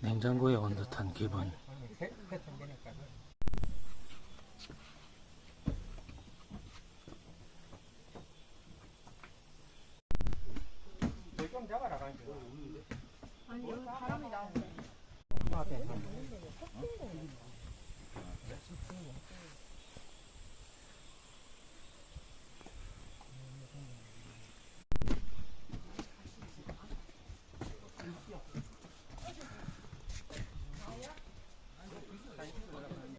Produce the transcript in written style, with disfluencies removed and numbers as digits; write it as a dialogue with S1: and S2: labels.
S1: 냉장고에 온 듯한 기분.
S2: 좀 잡아라. 아니 여기 바람이 나오네.